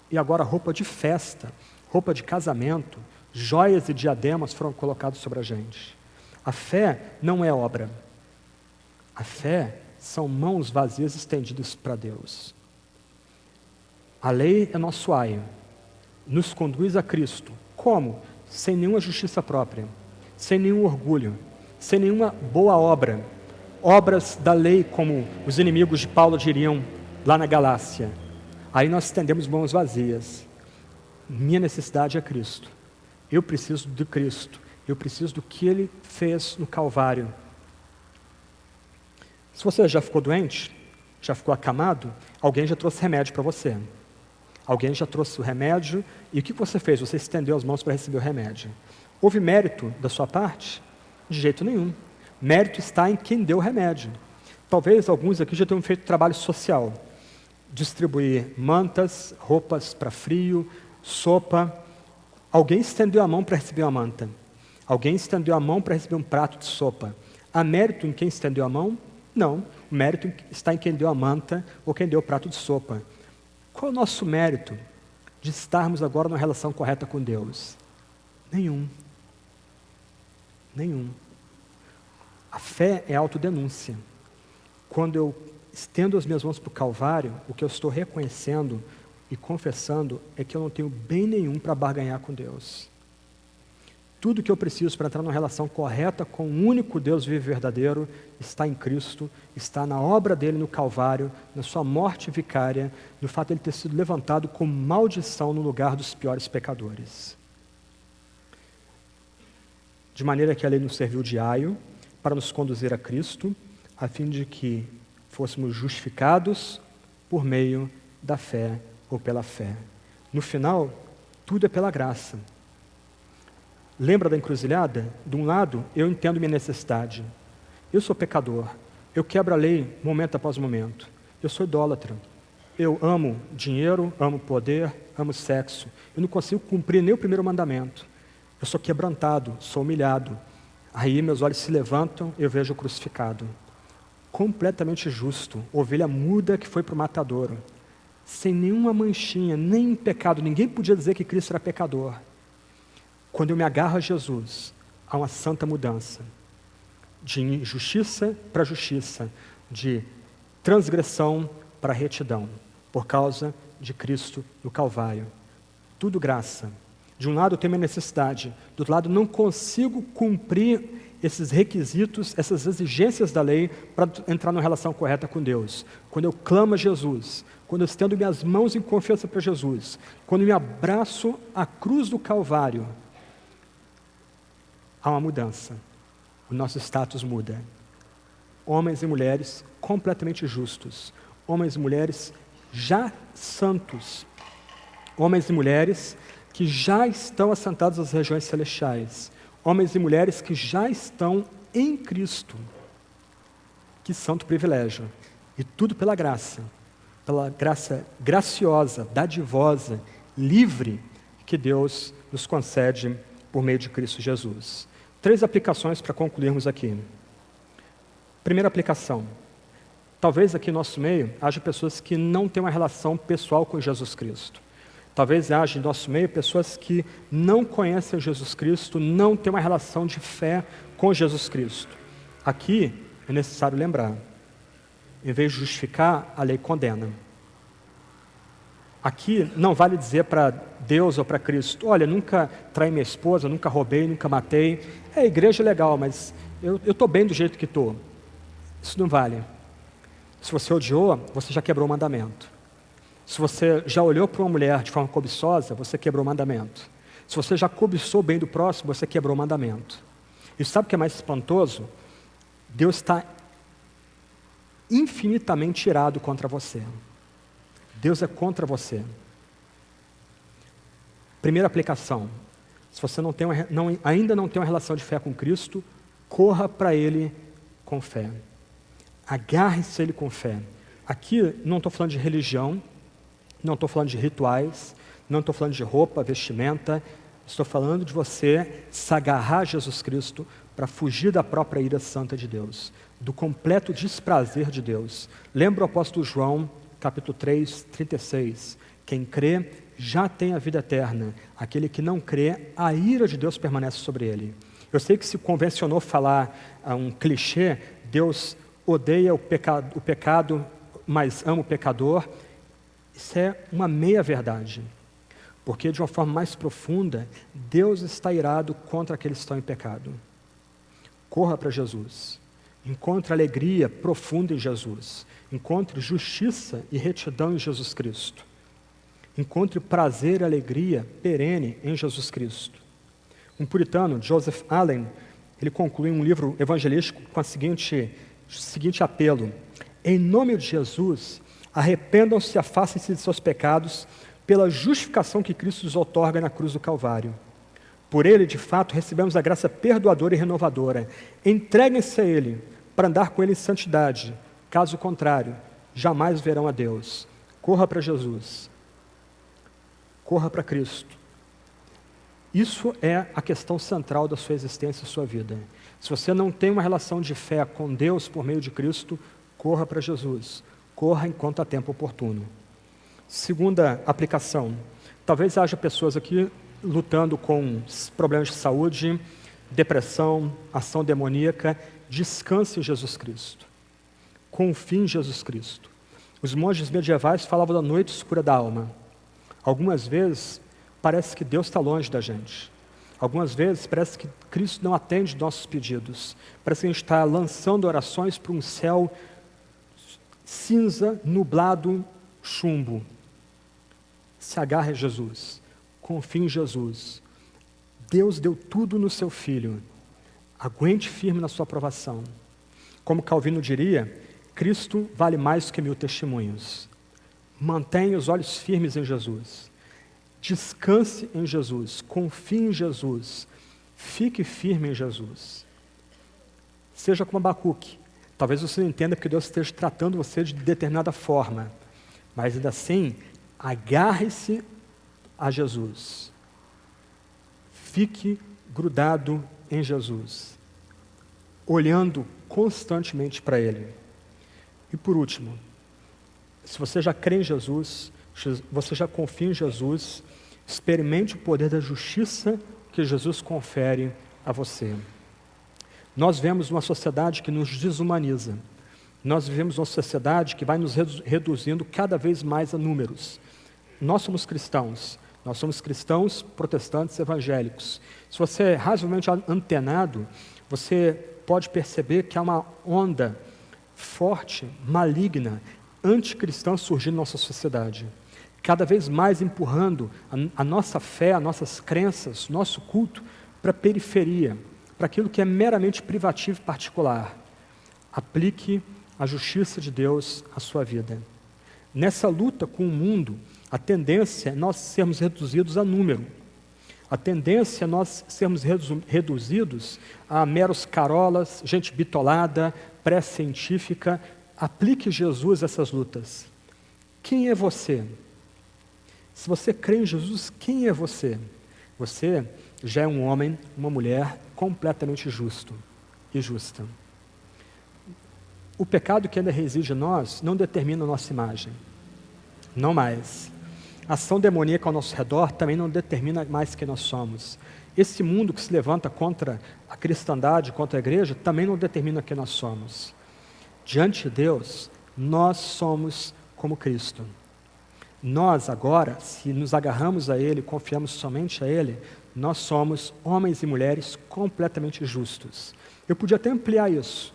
e agora roupa de festa, roupa de casamento, joias e diademas foram colocados sobre a gente. A fé não é obra. A fé são mãos vazias estendidas para Deus. A lei é nosso aio, nos conduz a Cristo. Como? Sem nenhuma justiça própria, sem nenhum orgulho, sem nenhuma boa obra. Obras da lei, como os inimigos de Paulo diriam lá na Galácia. Aí nós estendemos mãos vazias. Minha necessidade é Cristo. Eu preciso de Cristo. Eu preciso do que Ele fez no Calvário. Se você já ficou doente, já ficou acamado, alguém já trouxe remédio para você. Alguém já trouxe o remédio, e o que você fez? Você estendeu as mãos para receber o remédio. Houve mérito da sua parte? De jeito nenhum. Mérito está em quem deu o remédio. Talvez alguns aqui já tenham feito trabalho social. Distribuir mantas, roupas para frio, sopa. Alguém estendeu a mão para receber uma manta. Alguém estendeu a mão para receber um prato de sopa. Há mérito em quem estendeu a mão? Não. O mérito está em quem deu a manta ou quem deu o prato de sopa. Qual é o nosso mérito de estarmos agora numa relação correta com Deus? Nenhum. Nenhum. A fé é autodenúncia. Quando eu estendo as minhas mãos para o Calvário, o que eu estou reconhecendo e confessando é que eu não tenho bem nenhum para barganhar com Deus. Tudo que eu preciso para entrar numa relação correta com o único Deus vivo e verdadeiro está em Cristo, está na obra dele no Calvário, na sua morte vicária, no fato de ele ter sido levantado como maldição no lugar dos piores pecadores. de maneira que a lei nos serviu de aio para nos conduzir a Cristo, a fim de que fôssemos justificados por meio da fé ou pela fé. No final, tudo é pela graça. Lembra da encruzilhada? De um lado, eu entendo minha necessidade. Eu sou pecador. Eu quebro a lei momento após momento. Eu sou idólatra. Eu amo dinheiro, amo poder, amo sexo. Eu não consigo cumprir nem o primeiro mandamento. Eu sou quebrantado, sou humilhado. Aí meus olhos se levantam e eu vejo o crucificado. Completamente justo, ovelha muda que foi para o matadouro. Sem nenhuma manchinha, nem pecado. Ninguém podia dizer que Cristo era pecador. Quando eu me agarro a Jesus, há uma santa mudança. De injustiça para justiça, de transgressão para retidão, por causa de Cristo no Calvário. Tudo graça. De um lado eu tenho minha necessidade, do outro lado não consigo cumprir esses requisitos, essas exigências da lei para entrar numa relação correta com Deus. Quando eu clamo a Jesus, quando eu estendo minhas mãos em confiança para Jesus, quando eu me abraço à cruz do Calvário, há uma mudança. O nosso status muda. Homens e mulheres completamente justos. Homens e mulheres já santos. Homens e mulheres que já estão assentados nas regiões celestiais. Homens e mulheres que já estão em Cristo. Que santo privilégio. E tudo pela graça graciosa, dadivosa, livre, que Deus nos concede por meio de Cristo Jesus. 3 aplicações para concluirmos aqui. Primeira aplicação. Talvez aqui no nosso meio haja pessoas que não têm uma relação pessoal com Jesus Cristo. Talvez haja em nosso meio pessoas que não conhecem Jesus Cristo, não têm uma relação de fé com Jesus Cristo. Aqui é necessário lembrar, em vez de justificar, a lei condena. Aqui não vale dizer para Deus ou para Cristo, olha, nunca traí minha esposa, nunca roubei, nunca matei. A igreja é legal, mas eu estou bem do jeito que estou. Isso não vale. Se você odiou, você já quebrou o mandamento. Se você já olhou para uma mulher de forma cobiçosa, você quebrou o mandamento. Se você já cobiçou o bem do próximo, você quebrou o mandamento. E sabe o que é mais espantoso? Deus está infinitamente irado contra você. Deus é contra você. Primeira aplicação. Se você ainda não tem uma relação de fé com Cristo, corra para Ele com fé. Agarre-se a Ele com fé. Aqui não estou falando de religião, não estou falando de rituais, não estou falando de roupa, vestimenta. Estou falando de você se agarrar a Jesus Cristo para fugir da própria ira santa de Deus, do completo desprazer de Deus. Lembra o apóstolo João, capítulo 3, 36. Quem crê já tem a vida eterna. Aquele que não crê, a ira de Deus permanece sobre ele. Eu sei que se convencionou falar um clichê, Deus odeia o pecado, mas ama o pecador. Isso é uma meia-verdade. Porque de uma forma mais profunda, Deus está irado contra aqueles que estão em pecado. Corra para Jesus. Encontre alegria profunda em Jesus. Encontre justiça e retidão em Jesus Cristo. Encontre prazer e alegria perene em Jesus Cristo. Um puritano, Joseph Allen, ele conclui um livro evangelístico com o seguinte apelo: em nome de Jesus, arrependam-se e afastem-se de seus pecados pela justificação que Cristo nos outorga na cruz do Calvário. Por Ele, de fato, recebemos a graça perdoadora e renovadora. Entreguem-se a Ele para andar com Ele em santidade. Caso contrário, jamais verão a Deus. Corra para Jesus. Corra para Cristo. Isso é a questão central da sua existência e sua vida. Se você não tem uma relação de fé com Deus por meio de Cristo, corra para Jesus. Corra enquanto há tempo oportuno. Segunda aplicação. Talvez haja pessoas aqui lutando com problemas de saúde, depressão, ação demoníaca. Descanse em Jesus Cristo. Confie em Jesus Cristo. Os monges medievais falavam da noite escura da alma. Algumas vezes parece que Deus está longe da gente. Algumas vezes parece que Cristo não atende nossos pedidos. Parece que a gente está lançando orações para um céu cinza, nublado, chumbo. Se agarre a Jesus. Confie em Jesus. Deus deu tudo no seu Filho Aguente firme na sua aprovação. Como Calvino diria, Cristo vale mais que 1000 testemunhos. Mantenha os olhos firmes em Jesus. Descanse em Jesus. Confie em Jesus. Fique firme em Jesus. Seja como Abacuque. Talvez você não entenda porque Deus esteja tratando você de determinada forma. Mas ainda assim, agarre-se a Jesus. Fique grudado em Jesus. Olhando constantemente para Ele. E por último, se você já crê em Jesus, você já confia em Jesus, experimente o poder da justiça que Jesus confere a você. Nós vivemos uma sociedade que nos desumaniza. Nós vivemos uma sociedade que vai nos reduzindo cada vez mais a números. Nós somos cristãos protestantes evangélicos. Se você é razoavelmente antenado, você pode perceber que há uma onda forte, maligna, anticristã surgindo na nossa sociedade. Cada vez mais empurrando a nossa fé, as nossas crenças, nosso culto para a periferia, para aquilo que é meramente privativo e particular. Aplique a justiça de Deus à sua vida. Nessa luta com o mundo, a tendência é nós sermos reduzidos a número. A tendência é nós sermos reduzidos a meros carolas, gente bitolada, pré-científica. Aplique Jesus a essas lutas. Quem é você? Se você crê em Jesus, quem é você? Você já é um homem, uma mulher completamente justo e justa. O pecado que ainda reside em nós não determina a nossa imagem. Não mais. A ação demoníaca ao nosso redor também não determina mais quem nós somos. Esse mundo que se levanta contra a cristandade, contra a igreja, também não determina quem nós somos. Diante de Deus, nós somos como Cristo. Nós agora, se nos agarramos a Ele, confiamos somente a Ele, nós somos homens e mulheres completamente justos. Eu podia até ampliar isso.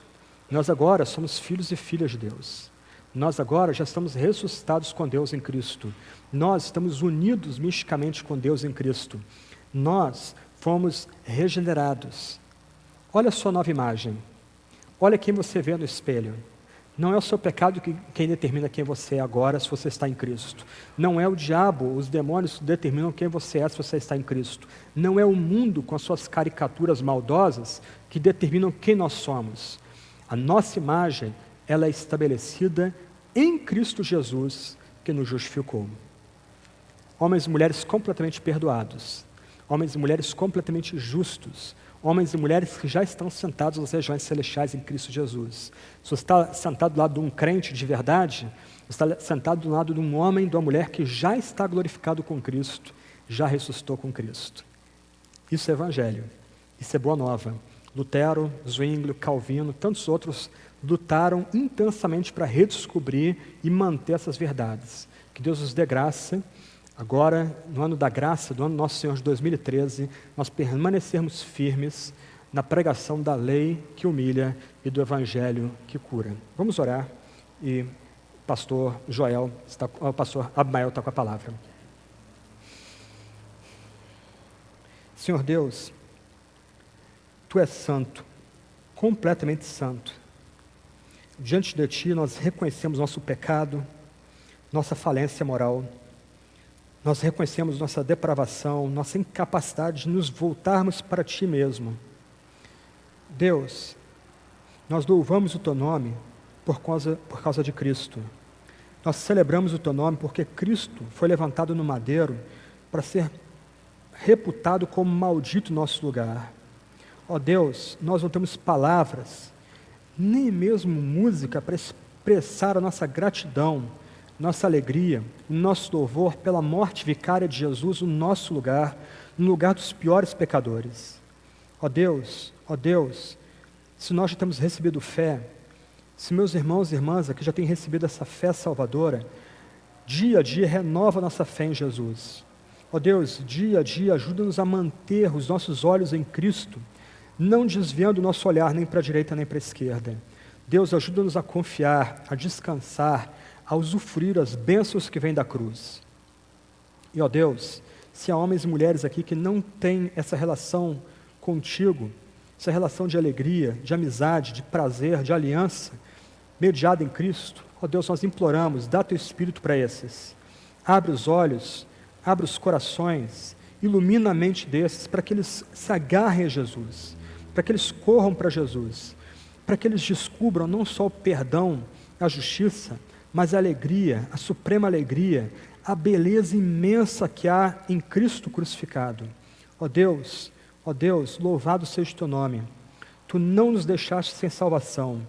Nós agora somos filhos e filhas de Deus. Nós agora já estamos ressuscitados com Deus em Cristo. Nós estamos unidos misticamente com Deus em Cristo. Nós fomos regenerados. Olha a sua nova imagem. Olha quem você vê no espelho. Não é o seu pecado quem determina quem você é agora, se você está em Cristo. Não é o diabo, os demônios que determinam quem você é, se você está em Cristo. Não é o mundo com as suas caricaturas maldosas que determinam quem nós somos. A nossa imagem, ela é estabelecida em Cristo Jesus, que nos justificou. Homens e mulheres completamente perdoados. Homens e mulheres completamente justos. Homens e mulheres que já estão sentados nas regiões celestiais em Cristo Jesus. Se você está sentado do lado de um crente de verdade, você está sentado do lado de um homem, de uma mulher que já está glorificado com Cristo, já ressuscitou com Cristo. Isso é evangelho, isso é boa nova. Lutero, Zwinglio, Calvino, tantos outros lutaram intensamente para redescobrir e manter essas verdades. Que Deus nos dê graça. Agora, no ano da graça, do ano Nosso Senhor de 2013, nós permanecermos firmes na pregação da lei que humilha e do evangelho que cura. Vamos orar e o pastor Abimael está com a palavra. Senhor Deus, Tu és santo, completamente santo. Diante de Ti nós reconhecemos nosso pecado, nossa falência moral. Nós reconhecemos nossa depravação, nossa incapacidade de nos voltarmos para Ti mesmo. Deus, nós louvamos o Teu nome por causa de Cristo. Nós celebramos o Teu nome porque Cristo foi levantado no madeiro para ser reputado como maldito em nosso lugar. Ó Deus, nós não temos palavras, nem mesmo música para expressar a nossa gratidão, nossa alegria, o nosso louvor pela morte vicária de Jesus no nosso lugar, no lugar dos piores pecadores. Ó Deus, se nós já temos recebido fé, se meus irmãos e irmãs aqui já têm recebido essa fé salvadora, dia a dia renova a nossa fé em Jesus. Ó Deus, dia a dia ajuda-nos a manter os nossos olhos em Cristo, não desviando o nosso olhar nem para a direita nem para a esquerda. Deus, ajuda-nos a confiar, a descansar, a usufruir as bênçãos que vêm da cruz. E ó Deus, se há homens e mulheres aqui que não têm essa relação contigo, essa relação de alegria, de amizade, de prazer, de aliança, mediada em Cristo. Ó Deus, nós imploramos, dá Teu Espírito para esses. Abre os olhos, abre os corações, ilumina a mente desses, para que eles se agarrem a Jesus, para que eles corram para Jesus, para que eles descubram não só o perdão, a justiça, mas a alegria, a suprema alegria, a beleza imensa que há em Cristo crucificado. Ó Deus, louvado seja o Teu nome. Tu não nos deixaste sem salvação.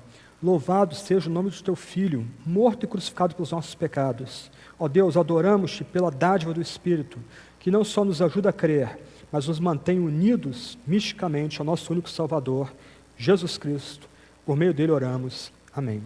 Louvado seja o nome do Teu Filho, morto e crucificado pelos nossos pecados. Ó Deus, adoramos-Te pela dádiva do Espírito, que não só nos ajuda a crer, mas nos mantém unidos misticamente ao nosso único Salvador, Jesus Cristo. Por meio dele oramos. Amém.